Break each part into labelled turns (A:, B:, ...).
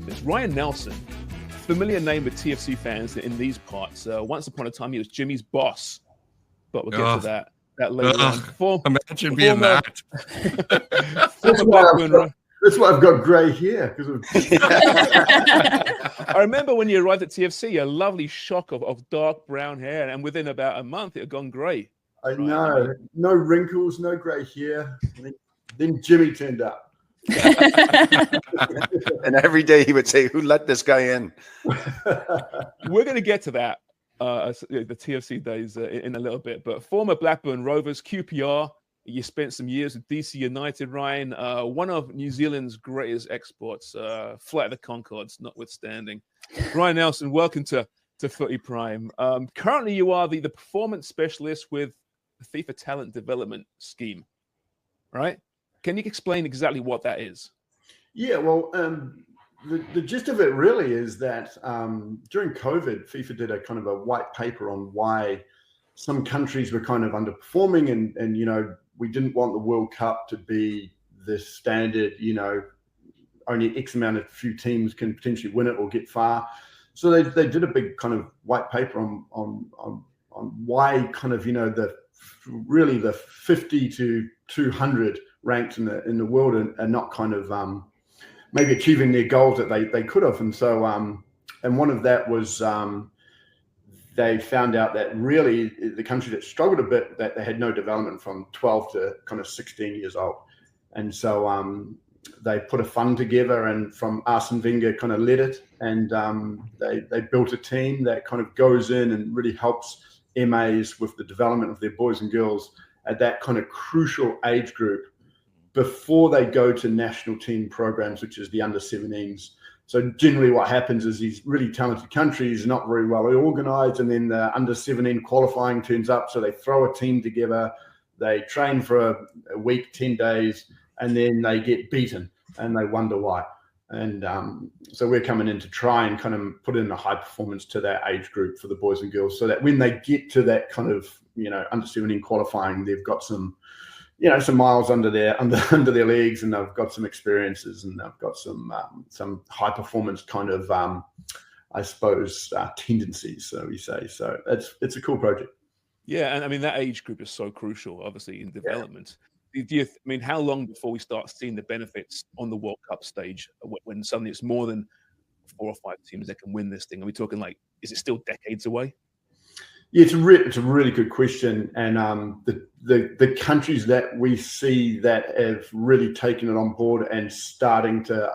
A: this. Ryan Nelsen, familiar name with TFC fans in these parts. Once upon a time, he was Jimmy's boss, but we'll get to that later on.
B: Imagine being that.
C: That's why I've got grey hair.
A: I remember when you arrived at TFC, a lovely shock of dark brown hair, and within about a month, it had gone grey.
C: I know. No wrinkles, no grey hair. Then Jimmy turned up.
D: And every day he would say, "Who let this guy in?"
A: We're going to get to that, the TFC days in a little bit. But former Blackburn Rovers, QPR, you spent some years with DC United, Ryan. One of New Zealand's greatest exports, Flight of the Conchords notwithstanding. Ryan Nelsen, welcome to Footy Prime. Currently, you are the performance specialist with the FIFA Talent Development Scheme, right? Can you explain exactly what that is?
C: Yeah, well, the gist of it really is that during COVID, FIFA did a kind of a white paper on why some countries were kind of underperforming, and you know, we didn't want the World Cup to be the standard, you know, only X amount of few teams can potentially win it or get far. So they did a big kind of white paper on why kind of, you know, the 50 to 200 ranked in the world are not kind of maybe achieving their goals that they could have. And so and one of that was they found out that really the country that struggled a bit, that they had no development from 12 to kind of 16 years old. And so they put a fund together, and from Arsène Wenger kind of led it, and they built a team that kind of goes in and really helps MAs with the development of their boys and girls at that kind of crucial age group before they go to national team programs, which is the under-17s. So generally what happens is these really talented countries are not very well organized, and then the under-17 qualifying turns up, so they throw a team together, they train for a week, 10 days, and then they get beaten, and they wonder why. And so we're coming in to try and kind of put in a high performance to that age group for the boys and girls, so that when they get to that kind of, you know, under-17 qualifying, they've got some, you know, some miles under their legs, and they've got some experiences, and they've got some high performance kind of I suppose tendencies, so we say. So it's a cool project.
A: Yeah, and I mean that age group is so crucial, obviously, in development. Yeah. I mean, how long before we start seeing the benefits on the World Cup stage, when suddenly it's more than 4 or 5 teams that can win this thing? Are we talking like, is it still decades away?
C: Yeah, it's a really good question, and the countries that we see that have really taken it on board and starting to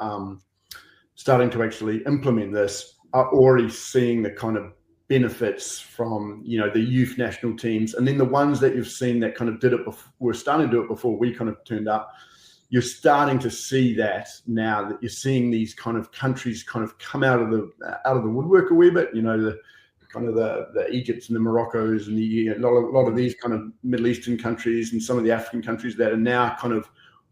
C: actually implement this are already seeing the kind of benefits from, you know, the youth national teams, and then the ones that you've seen that kind of did it before, were starting to do it before we kind of turned up. You're starting to see that now, that you're seeing these kind of countries kind of come out of the woodwork a wee bit. You know, the Egypts and the Moroccos and a lot of these kind of Middle Eastern countries and some of the African countries that are now kind of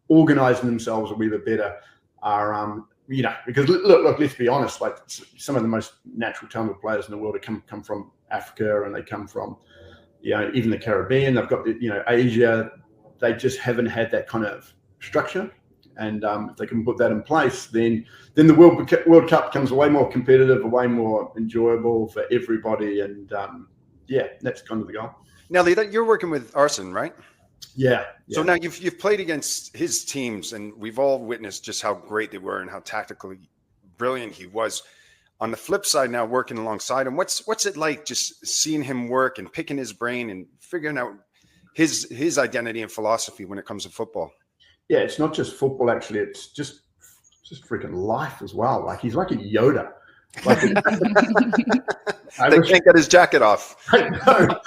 C: organizing themselves a wee bit better are, you know, because look, let's be honest, like some of the most natural talented players in the world come from Africa, and they come from, you know, even the Caribbean. They've got, you know, Asia. They just haven't had that kind of structure. And if they can put that in place, then the World Cup becomes way more competitive, way more enjoyable for everybody. And yeah, that's kind of the goal.
D: Now, you're working with Arsène, right?
C: Yeah.
D: So now you've played against his teams, and we've all witnessed just how great they were and how tactically brilliant he was. On the flip side, now working alongside him, what's it like just seeing him work and picking his brain and figuring out his identity and philosophy when it comes to football?
C: Yeah, it's not just football, actually. It's just freaking life as well. Like, he's like a Yoda. Like,
D: they can't get his jacket off.
C: I know.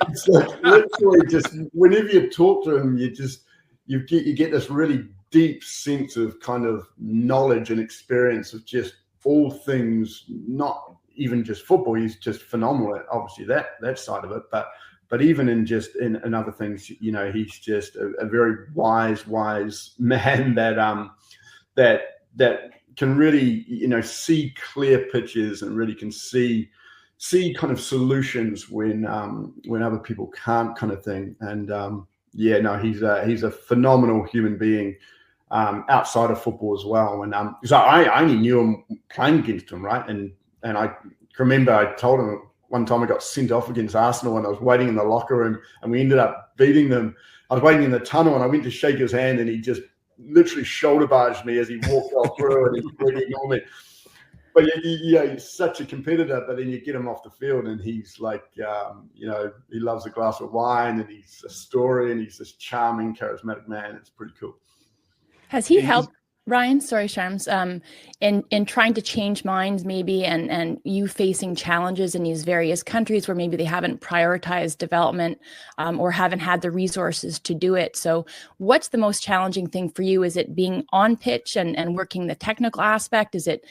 C: It's like literally just whenever you talk to him, you get this really deep sense of kind of knowledge and experience of just all things, not even just football. He's just phenomenal at obviously that side of it, but even in other things, you know, he's just a very wise man that can really, you know, see clear pictures and really can see kind of solutions when other people can't, kind of thing. And yeah, no, he's a phenomenal human being. outside of football as well. And so I only knew him playing against him, right? And I remember I told him one time I got sent off against Arsenal and I was waiting in the locker room and we ended up beating them. I was waiting in the tunnel and I went to shake his hand and he just literally shoulder barged me as he walked all through and he completely ignored me. But he's such a competitor, but then you get him off the field and he's like, he loves a glass of wine and he's a story and he's this charming, charismatic man. It's pretty cool.
B: Has he helped, Ryan? Sorry, Sharms, in trying to change minds maybe and you facing challenges in these various countries where maybe they haven't prioritized development or haven't had the resources to do it. So what's the most challenging thing for you? Is it being on pitch and working the technical aspect? Is it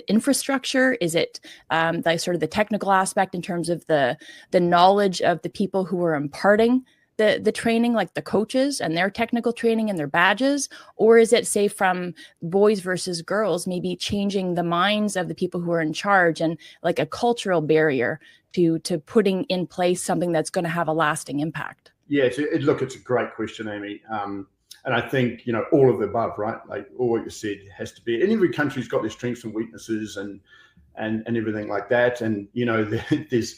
B: infrastructure? Is it the technical aspect in terms of the knowledge of the people who are imparting the training, like the coaches and their technical training and their badges? Or is it, say, from boys versus girls, maybe changing the minds of the people who are in charge and like a cultural barrier to putting in place something that's going to have a lasting impact?
C: Yeah, it's a great question, Amy. And I think, all of the above, right? Like all what you said has to be, and every country's got their strengths and weaknesses and everything like that. And, there's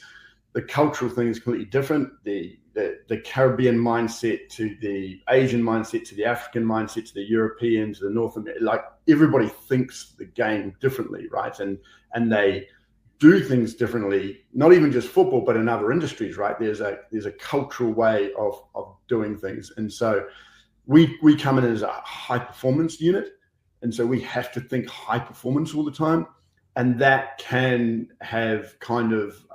C: the cultural thing is completely different. The Caribbean mindset to the Asian mindset to the African mindset to the European to the North American, like everybody thinks the game differently, right? And they do things differently, not even just football, but in other industries, right? There's a cultural way of doing things. And so we come in as a high performance unit. And so we have to think high performance all the time. And that can have kind of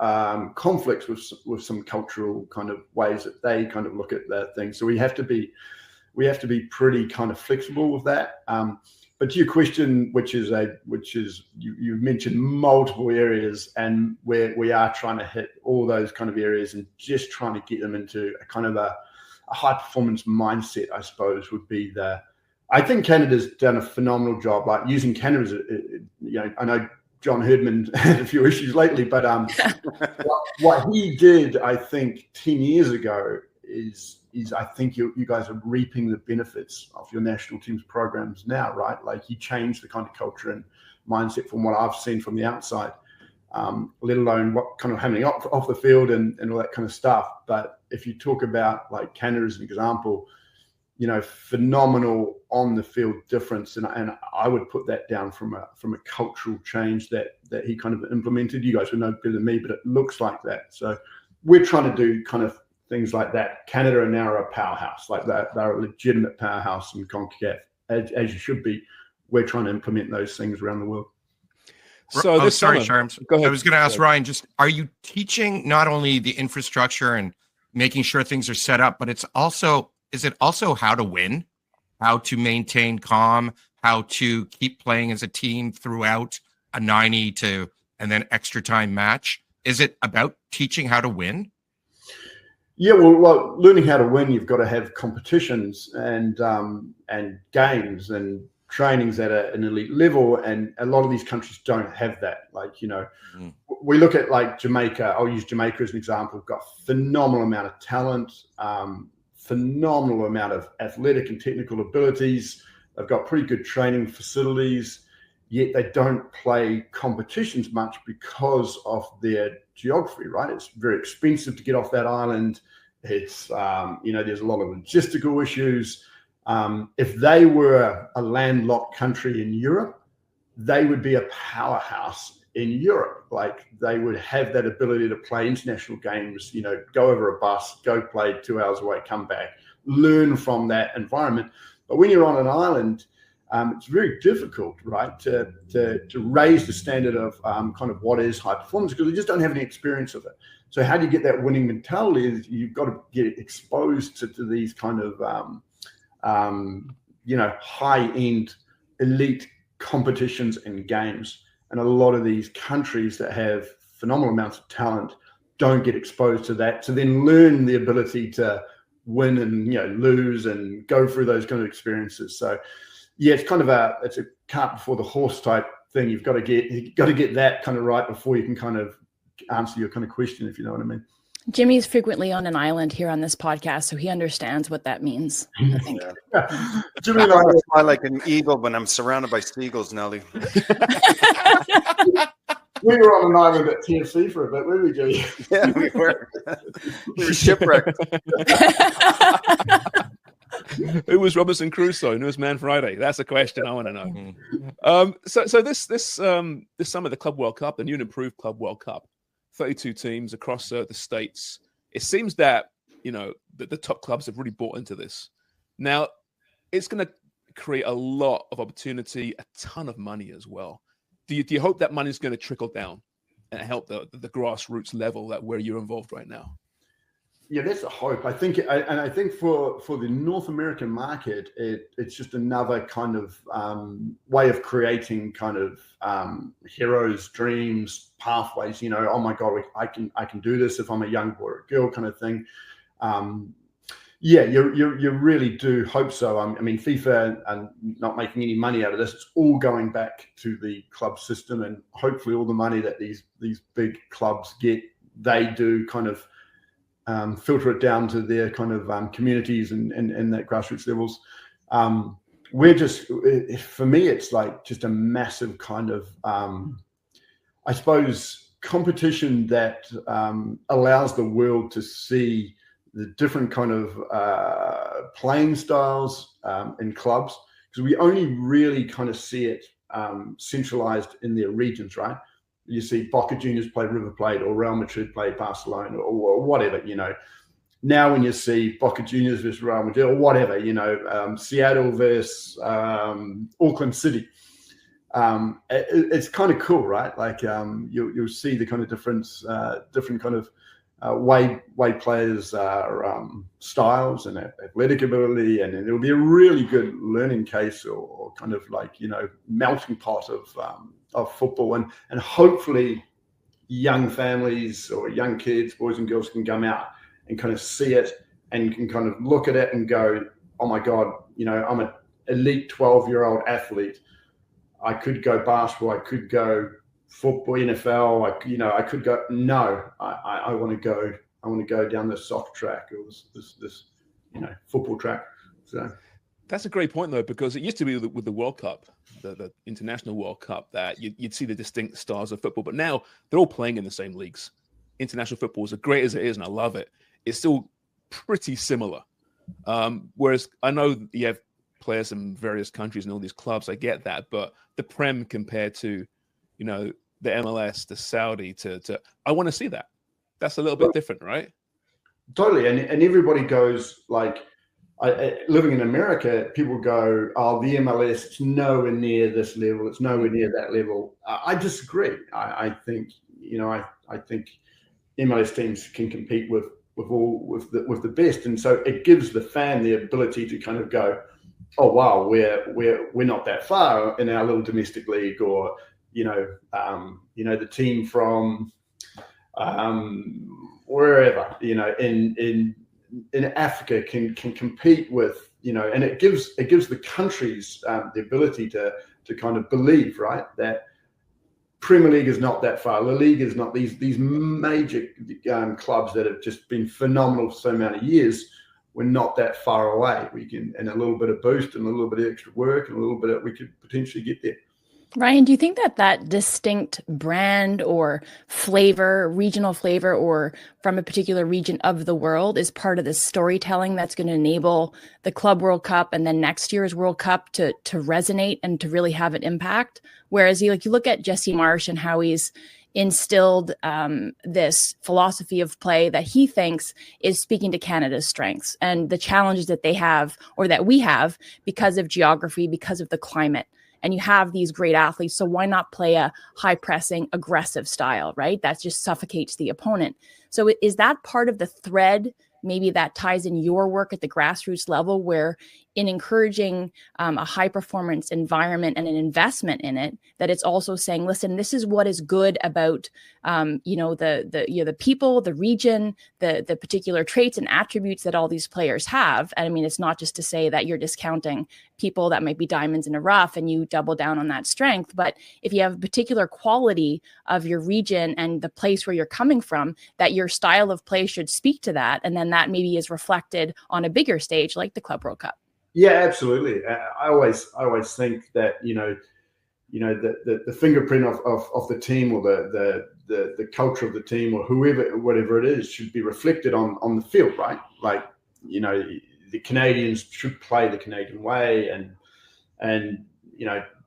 C: conflicts with some cultural kind of ways that they kind of look at that thing. So we have to be pretty kind of flexible with that. But to your question, which is you mentioned multiple areas, and where we are trying to hit all those kind of areas and just trying to get them into a kind of a high performance mindset, I suppose, would be I think Canada's done a phenomenal job, like using Canada as I know John Herdman had a few issues lately, but what he did, I think, 10 years ago is I think you guys are reaping the benefits of your national team's programs now, right? Like he changed the kind of culture and mindset from what I've seen from the outside, let alone what kind of happening off the field and all that kind of stuff. But if you talk about like Canada as an example, phenomenal on the field difference, and I would put that down from a cultural change that he kind of implemented. You guys would know better than me, but it looks like that. So we're trying to do kind of things like that. Canada are now a powerhouse, like they're a legitimate powerhouse in CONCACAF, as you should be. We're trying to implement those things around the world.
A: So
E: sorry, Sharms. Go ahead. I was going to ask Ryan, just are you teaching not only the infrastructure and making sure things are set up, but is it also how to win, how to maintain calm, how to keep playing as a team throughout a 90 and then extra time match? Is it about teaching how to win?
C: Yeah, well, learning how to win, you've got to have competitions and games and trainings at an elite level, and a lot of these countries don't have that. Like, we look at like Jamaica. I'll use Jamaica as an example. Got phenomenal amount of talent, phenomenal amount of athletic and technical abilities. They've got pretty good training facilities, yet they don't play competitions much because of their geography, right? It's very expensive to get off that island. It's, there's a lot of logistical issues. If they were a landlocked country in Europe, they would be a powerhouse in Europe. Like they would have that ability to play international games, go over a bus, go play 2 hours away, come back, learn from that environment. But when you're on an island, it's very difficult, right, to raise the standard of kind of what is high performance, because they just don't have any experience of it. So how do you get that winning mentality? Is you've got to get exposed to these kind of high-end elite competitions and games. And a lot of these countries that have phenomenal amounts of talent don't get exposed to that, to then learn the ability to win and lose and go through those kind of experiences. So yeah, it's kind of a cart before the horse type thing. You've got to get that kind of right before you can kind of answer your kind of question, if you know what I mean.
B: Jimmy's frequently on an island here on this podcast, so he understands what that means, I think.
D: Yeah. Jimmy and I fly like an eagle when I'm surrounded by seagulls, Nelly.
C: We were on an island at TFC for a bit, weren't we, Jimmy?
D: Yeah, we were. We were shipwrecked.
A: Who was Robinson Crusoe? Who was Man Friday? That's a question I want to know. So this summer, the Club World Cup, the new and improved Club World Cup, 32 teams across the states. It seems that the top clubs have really bought into this. Now, it's going to create a lot of opportunity, a ton of money as well. Do you hope that money is going to trickle down and help the grassroots level where you're involved right now?
C: Yeah, that's a hope. I think for the North American market, it's just another kind of way of creating kind of heroes, dreams, pathways. Oh my God, I can do this if I'm a young boy or a girl, kind of thing. Yeah, you really do hope so. I mean, FIFA are not making any money out of this. It's all going back to the club system, and hopefully all the money that these big clubs get, they do kind of filter it down to their kind of communities and that grassroots levels. We're just, for me, it's like just a massive kind of, I suppose, competition that allows the world to see the different kind of playing styles in clubs, because we only really kind of see it centralized in their regions, right? You see Boca Juniors play River Plate, or Real Madrid play Barcelona, or whatever, Now when you see Boca Juniors versus Real Madrid, or whatever, Seattle versus Auckland City, it's kind of cool, right? Like you'll see the kind of different kind of way players styles and athletic ability, and it'll be a really good learning case or kind of like melting pot of football, and hopefully young families or young kids, boys and girls, can come out and kind of see it and can kind of look at it and go, oh my God, I'm an elite 12-year-old athlete. I could go basketball, I could go football, NFL, I could go. No, I want to go down this soccer track or this football track. So
A: that's a great point, though, because it used to be with the World Cup, the International World Cup, that you'd see the distinct styles of football, but now they're all playing in the same leagues. International football, as great as it is, and I love it, it's still pretty similar. Whereas I know you have players in various countries and all these clubs, I get that, but the Prem compared to the MLS, the Saudi, to I want to see that. That's a little bit different, right?
C: Totally. And everybody goes like, living in America, people go, oh, the MLS, it's nowhere near this level. It's nowhere near that level. I disagree. I think, I think MLS teams can compete with the best. And so it gives the fan the ability to kind of go, oh, wow, we're not that far in our little domestic league, or, the team from wherever, in Africa can compete with, and it gives the countries the ability to kind of believe, right, that Premier League is not that far. La Liga is not, these major clubs that have just been phenomenal for so many years. We're not that far away. We can, and a little bit of boost and a little bit of extra work and a little bit of, we could potentially get there.
B: Ryan, do you think that distinct brand or flavor, regional flavor, or from a particular region of the world is part of the storytelling that's going to enable the Club World Cup and then next year's World Cup to resonate and to really have an impact? Whereas you look at Jesse Marsch and how he's instilled this philosophy of play that he thinks is speaking to Canada's strengths and the challenges that they have, or that we have, because of geography, because of the climate. And you have these great athletes, so why not play a high-pressing, aggressive style, right? That just suffocates the opponent. So is that part of the thread, maybe that ties in your work at the grassroots level, where in encouraging a high performance environment and an investment in it, that it's also saying, listen, this is what is good about the people, the region, the particular traits and attributes that all these players have. And I mean, it's not just to say that you're discounting people that might be diamonds in the rough and you double down on that strength, but if you have a particular quality of your region and the place where you're coming from, that your style of play should speak to that, and then that maybe is reflected on a bigger stage like the Club World Cup.
C: Yeah, absolutely. I always think that the fingerprint of the team, or the culture of the team, or whatever it is, should be reflected on the field, right? Like, the Canadians should play the Canadian way, and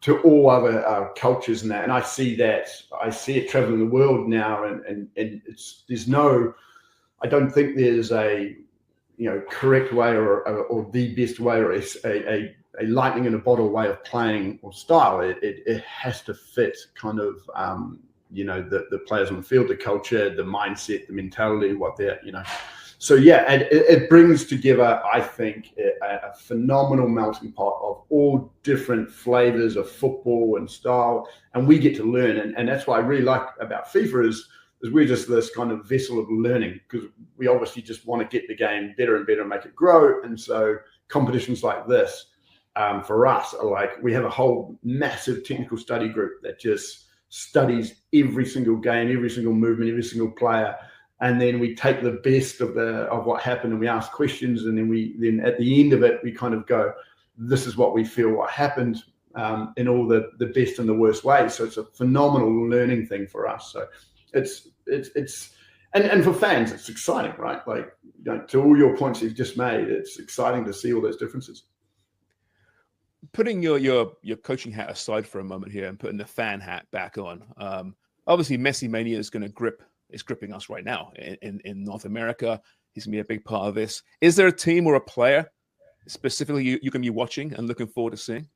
C: to all other cultures and that. And I see it traveling the world now, and I don't think there's a correct way or the best way, or a lightning in a bottle way of playing or style. It has to fit kind of the players on the field, the culture, the mindset, the mentality, what they're So yeah, and it brings together, I think, a phenomenal melting pot of all different flavors of football and style, and we get to learn. And that's what I really like about FIFA is we're just this kind of vessel of learning, because we obviously just want to get the game better and better and make it grow. And so competitions like this, for us, are like, we have a whole massive technical study group that just studies every single game, every single movement, every single player. And then we take the best of what happened, and we ask questions, and then at the end of it, we kind of go, this is what we feel what happened, in all the best and the worst ways. So it's a phenomenal learning thing for us. So it's and for fans, it's exciting, right? Like, to all your points you've just made, it's exciting to see all those differences.
A: Putting your coaching hat aside for a moment here and putting the fan hat back on. Obviously, Messi mania is going to gripping us right now in North America. He's gonna be a big part of this. Is there a team or a player specifically you can be watching and looking forward to seeing?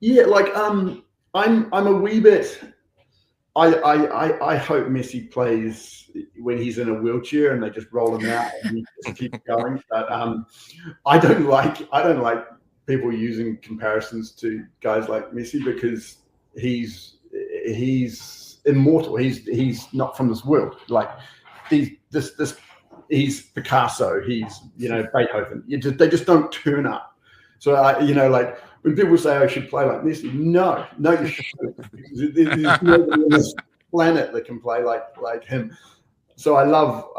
A: Yeah,
C: like I'm a wee bit. I hope Messi plays when he's in a wheelchair and they just roll him out and he just keeps going. But I don't like people using comparisons to guys like Messi, because he's immortal. He's not from this world. Like, he's Picasso. He's Beethoven. They just don't turn up. So like when people say I should play like Messi, no, you shouldn't. There's nobody on this planet that can play like him. So I love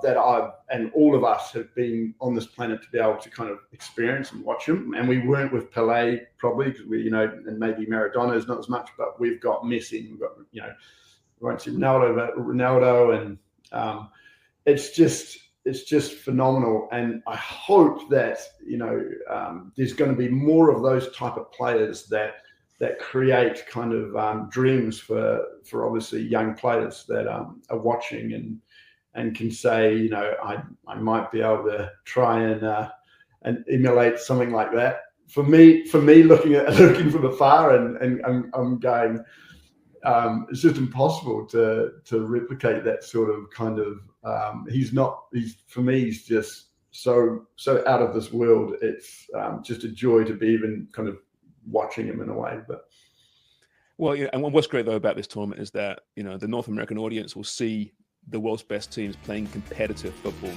C: that I and all of us have been on this planet to be able to kind of experience and watch him. And we weren't with Pelé probably, because and maybe Maradona is not as much, but we've got Messi, and we've got we won't see Ronaldo, but Ronaldo, and it's just phenomenal. And I hope that there's going to be more of those type of players that create kind of dreams for obviously young players that are watching and can say, I might be able to try and emulate something like that. For me, looking from afar, and I'm going, it's just impossible to replicate that sort of kind of. For me, he's just so out of this world. It's just a joy to be even kind of watching him in a way. But
A: well, and what's great though about this tournament is that the North American audience will see the world's best teams playing competitive football